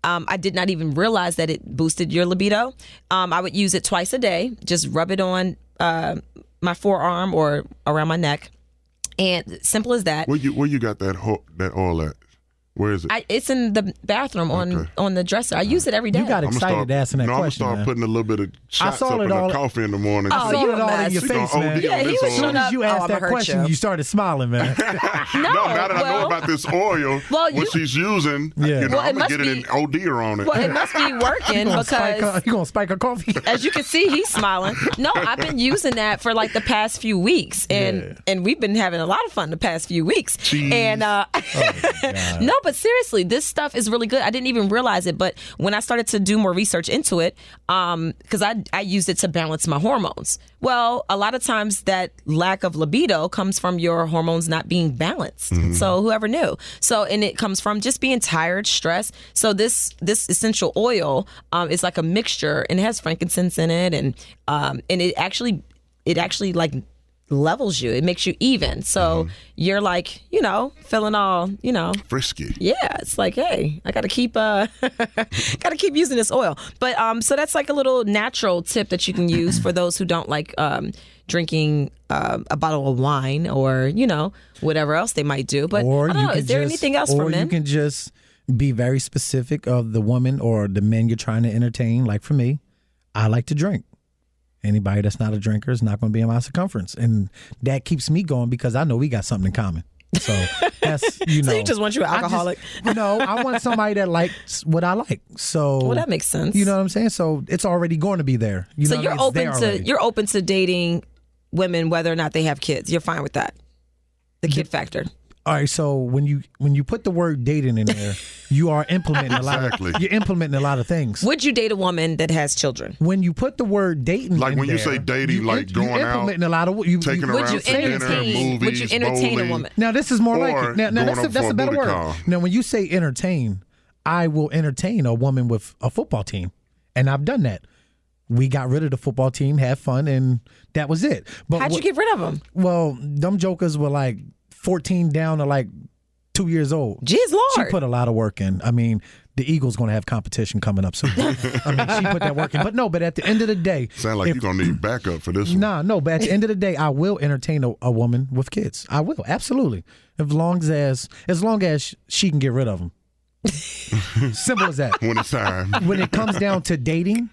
I did not even realize that it boosted your libido. I would use it twice a day. Just rub it on my forearm or around my neck. And simple as that. Where you got that oil at? Where is it? It's in the bathroom on the dresser. I use it every day. You got excited asking that question. I'm going to start putting a little bit of shots up in the coffee in the morning. I saw it all in your We face, gonna man. OD on this was oil. As you asked that question, you started smiling, man. No, now that I know about this oil, what she's using, I'm going to get it and OD her on it. Well, it must be working because you gonna spike her coffee. as you can see, he's smiling. No, I've been using that for like the past few weeks, and we've been having a lot of fun the past few weeks. Jeez. And no, but seriously, this stuff is really good. I didn't even realize it, but when I started to do more research into it, because I used it to balance my hormones. Well, a lot of times that lack of libido comes from your hormones not being balanced. So whoever knew? So, and it comes from just being tired, stress. So this essential oil is like a mixture, and it has frankincense in it, and it actually like levels you. It makes you even. So you're like, feeling all, frisky. Yeah, it's like, hey, I gotta keep using this oil. But so that's like a little natural tip that you can use for those who don't like drinking a bottle of wine or whatever else they might do. But or I don't know, is there anything else for men? Or you can just be very specific of the woman or the men you're trying to entertain. Like for me, I like to drink. Anybody that's not a drinker is not going to be in my circumference. And that keeps me going because I know we got something in common. So that's, you know. So you just want you an alcoholic? I want somebody that likes what I like. So Well, that makes sense. You know what I'm saying? So it's already going to be there. You So know you're what I mean? open to you're open to dating women whether or not they have kids. You're fine with that. The kid factor. All right, so when you put the word dating in there, you are implementing a lot. Exactly. You're implementing a lot of things. Would you date a woman that has children? When you put the word dating, Like in when you there, say dating, like you're going out, implementing a lot of you. taking Would around you for dinner, entertain? Would you movies, entertain bowling. a woman? Now this is more Or like it. Now going that's up for a a better booty word. call. Now when you say entertain, I will entertain a woman with a football team, and I've done that. We got rid of the football team, had fun, and that was it. But How'd you get rid of them? Well, them jokers were like 14 down to like 2 years old. Jeez She Lord. put a lot of work in. I mean, the Eagles going to have competition coming up soon. I mean, she put that work in. But at the end of the day, Sound like you're going to need backup for this one. no. But at the end of the day, I will entertain a woman with kids. I will, absolutely. As long as she can get rid of them. Simple as that. When it's time. When it comes down to dating,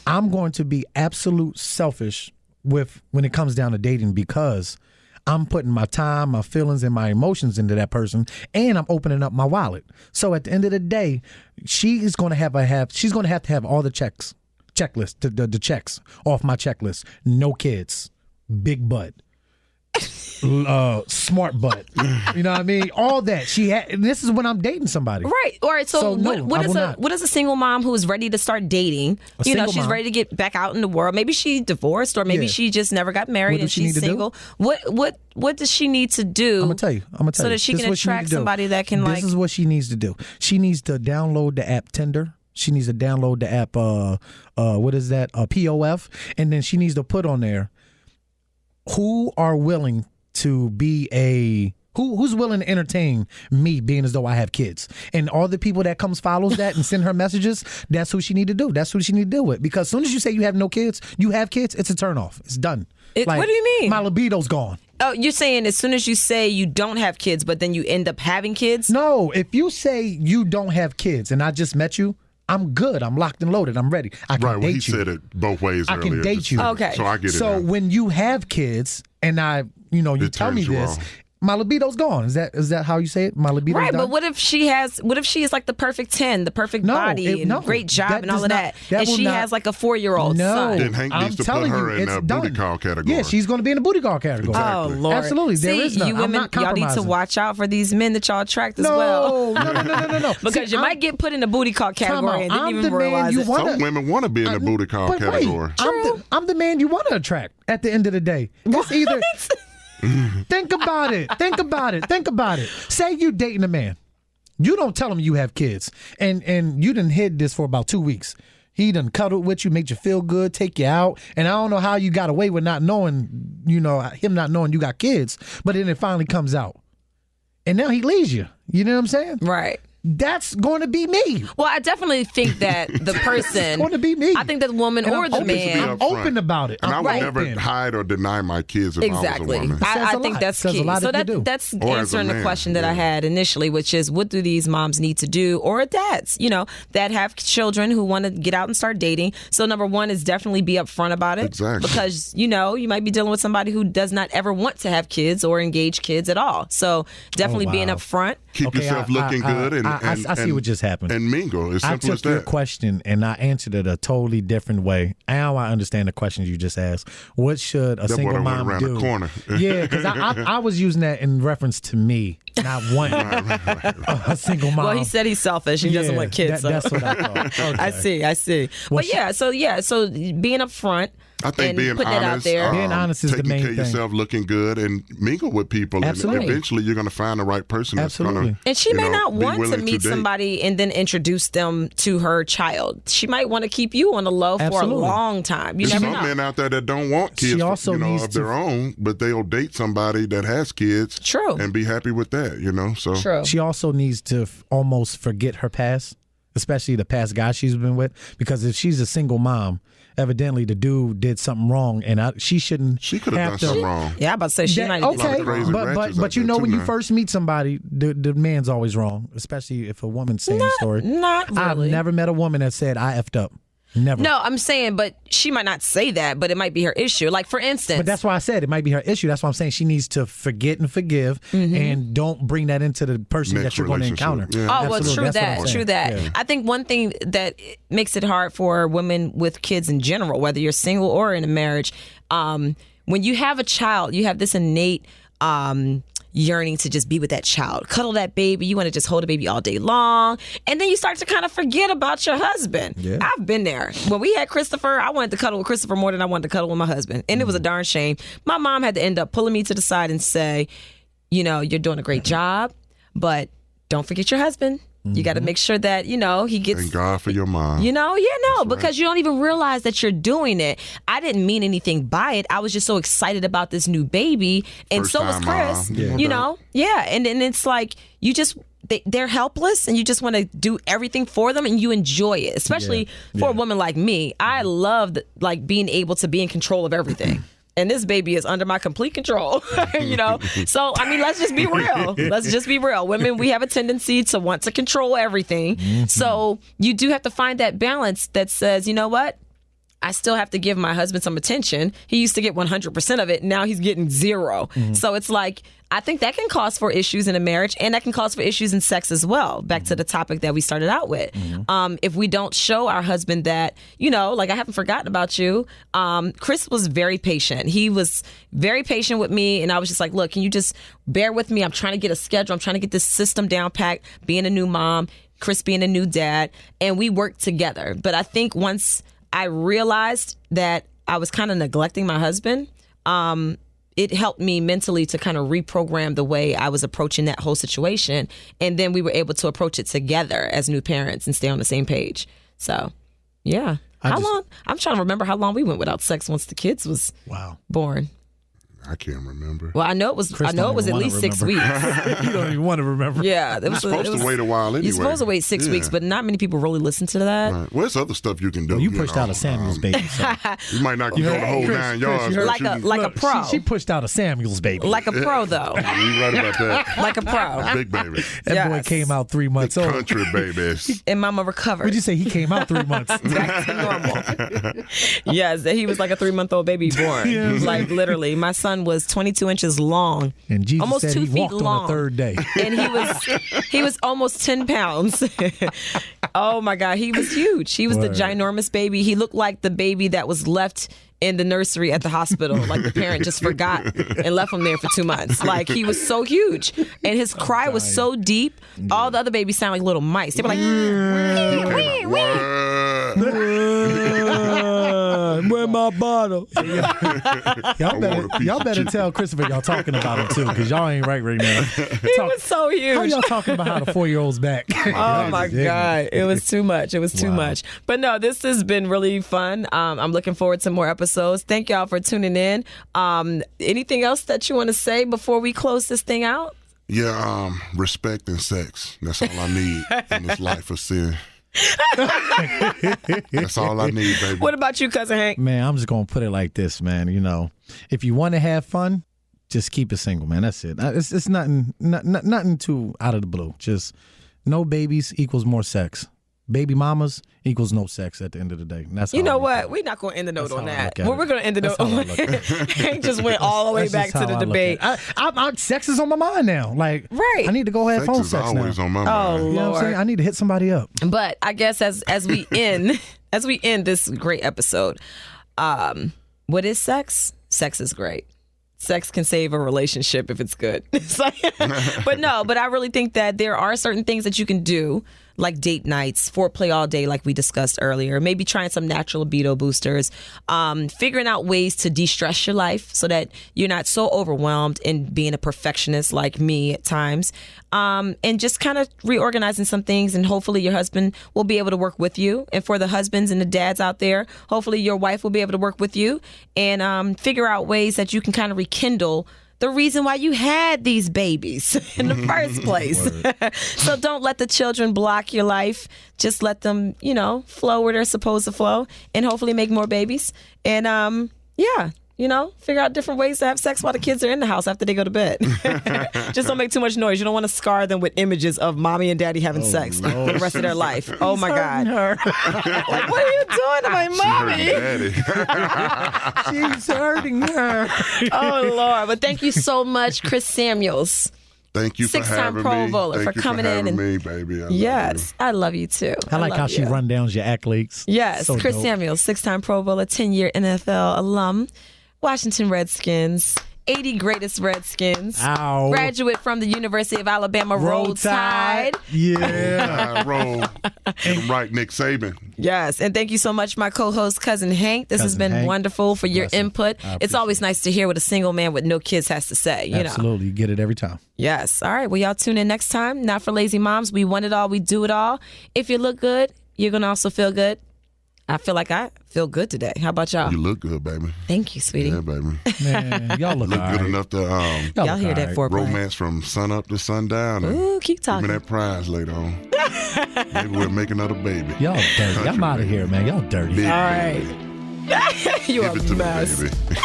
I'm going to be absolute selfish when it comes down to dating because I'm putting my time, my feelings, and my emotions into that person, and I'm opening up my wallet. So at the end of the day, she's going to have to have all the checklist, the checks off my checklist. No kids, big butt, smart butt. You know what I mean? All that she had. And this is when I'm dating somebody. Right. All right. So, no, what I is will a not. what is a single mom who is ready to start dating? Single She's mom. ready to get back out in the world. Maybe she divorced, or maybe Yeah. she just never got married What does and she she's need to do? single. What does she need to do? I'm gonna tell you. So that she This can is what need attract to do. somebody that can This is what she needs to do. She needs to download the app Tinder. She needs to download the app. What is that? POF. And then she needs to put on there who are willing to be who's willing to entertain me being as though I have kids. And all the people that follows that and send her messages, that's who she need to do. That's who she need to deal with. Because as soon as you say you have no kids, you have kids, it's a turnoff. It's done. What do you mean? My libido's gone. Oh, you're saying as soon as you say you don't have kids, but then you end up having kids? No, if you say you don't have kids and I just met you, I'm good. I'm locked and loaded. I'm ready. I can Right, well, date he you. said it both ways I earlier. can date you. Okay. So I get it So now. when you have kids and you It tell me turns you this, on. my libido's gone. Is that how you say it? My libido's Right, done? but what if she is like the perfect 10, the perfect No, body, and no, great job that and all does of not- that, that and will she not- has like a 4-year-old No, son? Then Hank I'm needs to put telling her you, in it's that done. booty call category. Yeah, she's going to be in the booty call category. Oh Lord! Absolutely, there See, is none. you I'm women, not y'all need to compromising. watch out for these men that y'all attract as No, well, no. because See, you might get put in the booty call category and didn't I'm even the man realize you it. want. Some women want to be in the booty call But wait, category. I'm the man you want to attract at the end of the day. It's either. Think about it. Say you dating a man. You don't tell him you have kids. And you done hid this for about 2 weeks. He done cuddled with you, made you feel good, take you out. And I don't know how you got away with not knowing, him not knowing you got kids. But then it finally comes out. And now he leaves you. You know what I'm saying? Right. That's going to be me. Well, I definitely think that the person, It's going to be me. I think that the woman And or I'm the open to man. I'm open about it. And I I'm would open. never hide or deny my kids if Exactly. I was a woman. Says I a think lot. that's Says a key. lot So if you do. that's Or as a answering the man, question that I yeah. had initially, which is what do these moms need to do, or dads, that have children who want to get out and start dating. So number one is definitely be upfront about it. Exactly. Because, you might be dealing with somebody who does not ever want to have kids or engage kids at all. So definitely being wow. upfront. Keep Okay, yourself looking good and I see what just happened. And mingle. As I simple as took your that. question and I answered it a totally different way. Now I understand the questions you just asked. What should a That single boy done went mom around do? the corner. Yeah, because I was using that in reference to me, not one a single mom. Well, he said he's selfish. He doesn't want kids. That's what I thought. Okay. I see. Well, But so being upfront. I think and being putting it out honest, there. Being honest is the taking main care of thing. yourself, looking good, and mingle with people. Absolutely. And eventually, you're going to find the right person that's going Absolutely. to. And she may not want to meet date. somebody and then introduce them to her child. She might want to keep you on the low for a Absolutely. long time. You There's never some know. men out there that don't want kids, She also needs of their own, but they'll date somebody that has kids. True. And be happy with that. So True. She also needs to almost forget her past, especially the past guy she's been with, because if she's a single mom, evidently the dude did something wrong, and she shouldn't. she could have have done to, something wrong. Yeah, I'm about to say she That- might have did okay, something crazy wrong. but ratchets but out you there know too when you now. first meet somebody, the man's always wrong, especially if a woman's saying the story. Not really. I've never met a woman that said I effed up. Never. No, I'm saying, but she might not say that, but it might be her issue. Like, for instance. But that's why I said it might be her issue. That's why I'm saying she needs to forget and forgive and don't bring that into the person Next that you're going to relationship. encounter. Yeah. Oh, well, Absolutely. true That's what I'm that. saying. True that. Yeah. I think one thing that makes it hard for women with kids in general, whether you're single or in a marriage, when you have a child, you have this innate yearning to just be with that child, cuddle that baby. You want to just hold the baby all day long. And then you start to kind of forget about your husband. Yeah. I've been there. When we had Christopher, I wanted to cuddle with Christopher more than I wanted to cuddle with my husband. And it was a darn shame. My mom had to end up pulling me to the side and say, you know, you're doing a great job, but don't forget your husband. You got to make sure that, you know, he gets... Thank God for your mom. You know, because you don't even realize that you're doing it. I didn't mean anything by it. I was just so excited about this new baby. And First so was time Chris. mom. Yeah. You know? Yeah. And then it's like, you just... They're helpless and you just want to do everything for them and you enjoy it, especially for a woman like me. I love like being able to be in control of everything. And this baby is under my complete control, you know? So, I mean, let's just be real. Let's just be real. Women, we have a tendency to want to control everything. So you do have to find that balance that says, you know what? I still have to give my husband some attention. He used to get 100% of it. Now he's getting 0. So it's like, I think that can cause for issues in a marriage and that can cause for issues in sex as well. Back to the topic that we started out with. If we don't show our husband that, you know, like I haven't forgotten about you. Chris was very patient. He was very patient with me. And I was just like, look, can you just bear with me? I'm trying to get a schedule. I'm trying to get this system down packed, being a new mom, Chris being a new dad. And we worked together. But I think once I realized that I was kind of neglecting my husband, it helped me mentally to kind of reprogram the way I was approaching that whole situation. And then we were able to approach it together as new parents and stay on the same page. So, yeah. How long? I'm trying to remember how long we went without sex once the kids was born. I can't remember. Well, I know it was. Chris I know it was at don't least even 6 wanna weeks. You don't even want to remember. Yeah, You're supposed to wait a while anyway. You're supposed to wait 6 weeks, but not many people really listen to that. Right. Well, there's other stuff you can do. Well, you pushed out a Samuel's baby. So. You might not go the whole Chris, 9 Chris, yards. you heard- but you Like a Look, pro. She pushed out a Samuel's baby. Like a pro, though. You're right about that. Like a pro. Big baby. That boy Yes. came out 3 months old. Country babies. And Mama recovered. Would you say he came out 3 months? Back to normal. Yes, he was like a 3-month-old baby born. Like literally, my son was 22 inches long, And Jesus almost said 2 he feet walked long. on the 3rd day. And he was almost 10 pounds. Oh my God, he was huge. He was the Word. ginormous baby. He looked like the baby that was left in the nursery at the hospital. Like the parent just forgot and left him there for 2 months. Like he was so huge. And his cry was so deep. All the other babies sound like little mice. They were like, Where my bottle? want a piece y'all of better chicken. tell Christopher y'all talking about him too, because y'all ain't right now. he was so huge. How y'all talking about how the 4-year-old's back? Oh my God. It was too much. It was too Wow. much. But no, this has been really fun. I'm looking forward to more episodes. Thank y'all for tuning in. Anything else that you want to say before we close this thing out? Yeah, respect and sex. That's all I need in this life of sin. That's all I need, baby. What about you, Cousin Hank? Man, I'm just gonna put it like this, man. You know, if you want to have fun, just keep it single, man. That's it. It's nothing too out of the blue. Just no babies equals more sex. Baby mamas equals no sex at the end of the day. And that's You how know I look what? at it. We're not going to end the note That's on how I that. look at Well, it. we're going to end the note That's how on I look at it. Hank just went all the way That's back just to the how I look debate. at it. Sex is on my mind now. Like, Right. I need to go have Sex phone is sex always now. on my Oh, mind. You know what I'm saying? Lord. I need to hit somebody up. But I guess as we end this great episode, what is sex? Sex is great. Sex can save a relationship if it's good. It's like, but I really think that there are certain things that you can do, like date nights, foreplay all day, like we discussed earlier, maybe trying some natural libido boosters, figuring out ways to de-stress your life so that you're not so overwhelmed and being a perfectionist like me at times, and just kind of reorganizing some things, and hopefully your husband will be able to work with you. And for the husbands and the dads out there, hopefully your wife will be able to work with you and figure out ways that you can kind of rekindle the reason why you had these babies in the first place. So don't let the children block your life. Just let them, flow where they're supposed to flow, and hopefully make more babies. And yeah, figure out different ways to have sex while the kids are in the house after they go to bed. Just don't make too much noise. You don't want to scar them with images of mommy and daddy having sex for the rest of their life. Oh my God. Like, what are you doing to my mommy? She's hurting her. Oh Lord. But thank you so much, Chris Samuels. Thank you for having me. Pro Bowler, for coming in and me, baby. I love you too. I like how she run down your accolades. Yes, so Chris dope. Samuels, 6-time Pro Bowler, 10-year NFL alum, Washington Redskins, 80 greatest Redskins, Ow. graduate from the University of Alabama, Roll Tide. Yeah. Roll. Get him right, Nick Saban. Yes, and thank you so much, my co-host, Cousin Hank. This has been Hank. wonderful for your input. It's always nice to hear what a single man with no kids has to say. Absolutely. You get it every time. Yes. All right. Well, y'all tune in next time. Not for lazy moms. We want it all. We do it all. If you look good, you're going to also feel good. I feel like I feel good today. How about y'all? You look good, baby. Thank you, sweetie. Yeah, baby. Man, y'all look Look all good right. enough to Y'all hear that foreplay. romance from sun up to sundown. Ooh, keep Give me talking. that prize later on. Maybe we'll make another baby. Y'all dirty. I'm out of here, man. Y'all dirty. Big All baby. right. You Give it to a mess. me, baby.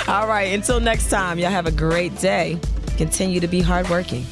All right. Until next time, y'all have a great day. Continue to be hardworking.